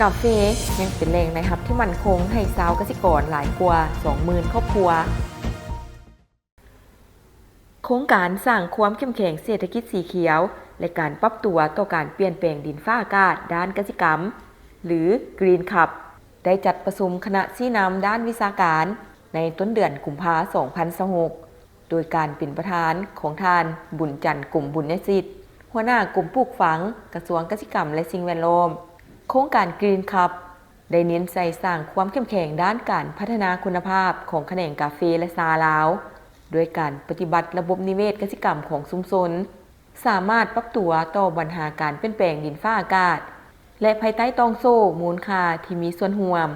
กาแฟยังเป็นแหล่งนะครับที่มั่นคงให้ชาวเกษตรกรหลายกว่า 20,000 ครอบครัวโครงการสร้างความเข้มแข็งเศรษฐกิจสีเขียวและการปรับตัวต่อการเปลี่ยนแปลงดินฟ้าอากาศด้านกสิกรรมหรือ Green Cup ได้จัดประชุมคณะชี้นำด้านวิชาการในต้นเดือนกุมภาพันธ์ 2026 โดยการเป็นประธานของท่านบุญจันทร์กลุ่มบุญยศิษย์หัวหน้ากลุ่มปลูกฝังกระทรวงเกษตรกรรมและสิ่งแวดล้อมโครงการ Green Cup ได้เน้นใส่สร้างความเข้มแข็งด้านการพัฒนาคุณภาพของแขนงกาแฟและชาลาวด้วยการปฏิบัติระบบนิเวศกสิกรรมของชุมชนสามารถปรับตัวต่อปัญหาการเปลี่ยนแปลงดินฟ้าอากาศและภายใต้ต้องโซ่มูลค่าที่มีส่วนร่วม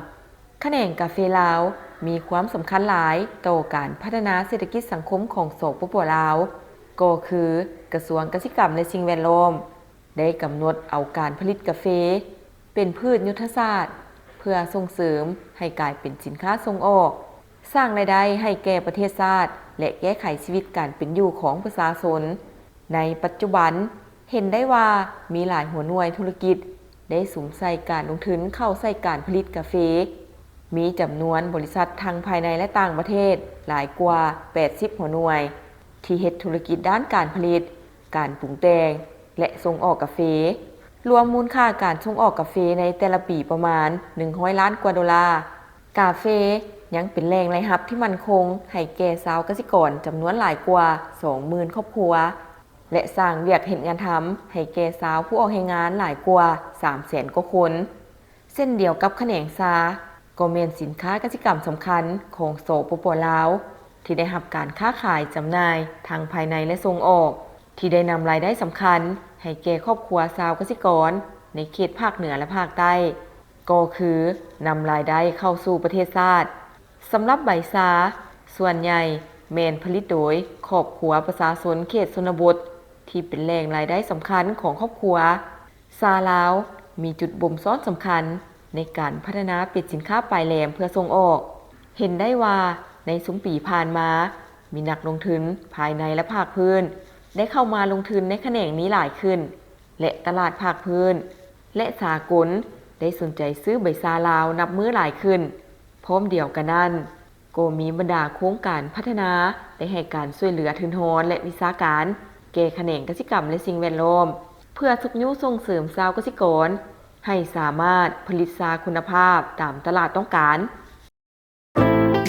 แขนงกาแฟลาวมีความสำคัญหลายต่อการพัฒนาเศรษฐกิจสังคมของสปป.ลาวก็คือกระทรวงเกษตรกรรมและสิ่งแวดล้อมได้กำหนดเอาการผลิตกาแฟเป็นพืชยุทธศาสตร์เพื่อส่งเสริมให้กลายเป็นสินค้าส่งออกสร้างรายได้ให้แก่ประเทศชาติและแก้ไขชีวิตการเป็นอยู่ของประชาชนในปัจจุบันเห็นได้ว่ามีหลายหัวหน่วยธุรกิจได้สูงใส่การลงทุนเข้าใส่การผลิตกาแฟมีจำนวนบริษัททั้งภายในและต่างประเทศหลายกว่า80หัวหน่วยที่เฮ็ดธุรกิจด้านการผลิตการปรุงแต่งและส่งออกกาแฟรวมมูลค่าการส่งออกกาแฟในแต่ละปีประมาณ100ล้านกว่าดอลลาร์กาแฟยังเป็นแหล่งรายรับที่มั่นคงให้แก่ชาวเกษตรกรจำนวนหลายกว่า 20,000 ครอบครัวและสร้างเวียกเห็นงานทำให้แก่ชาวผู้ออกแรงงานหลายกว่า 300,000 กว่าคนเส้นเดียวกับแขนงชาก็เป็นสินค้าเกษตรกรรมสำคัญของสปป.ลาวที่ได้รับการค้าขายจำหน่ายทั้งภายในและส่งออกที่ได้นำรายได้สำคัญให้แก่ครอบครัวชาวเกษตรกรในเขตภาคเหนือและภาคใต้ก็คือนำรายได้เข้าสู่ประเทศชาติสำหรับใบชาส่วนใหญ่แม่นผลิตโดยครอบครัวประชาชนเขตชนบทที่เป็นแหล่งรายได้สำคัญของครอบครัวชาลาวมีจุดบ่มซ้อนสำคัญในการพัฒนาเป็นสินค้าปลายแหลมเพื่อส่งออกเห็นได้ว่าในสุมปีผ่านมามีนักลงทุนภายในและภาคพื้นได้เข้ามาลงทุนในแขนงนี้หลายขึ้นและตลาดภาคพื้นและสากลได้สนใจซื้อใบชาลาวนับมื้อหลายขึ้นพร้อมเดียวกันนั้นก็มีบรรดาโครงการพัฒนาได้ให้การช่วยเหลือทุนทอนและวิชาการแก่แขนงกสิกรรมและสิ่งแวดล้อมเพื่อทุกยุส่งเสริมชาวเกษตรกรให้สามารถผลิตชาคุณภาพตามตลาดต้องการ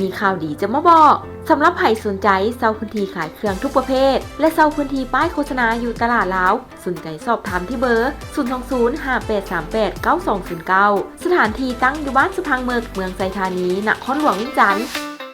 มีข่าวดีจะมาบอกสำหรับใครสนใจเช่าพื้นที่ขายเครื่องทุกประเภทและเช่าพื้นที่ป้ายโฆษณาอยู่ตลาดลาวสนใจสอบถามที่เบอร์ 02058389209 สถานที่ตั้งอยู่บ้านสุพังเมืองไซธานีนครหลวงวิจันทร์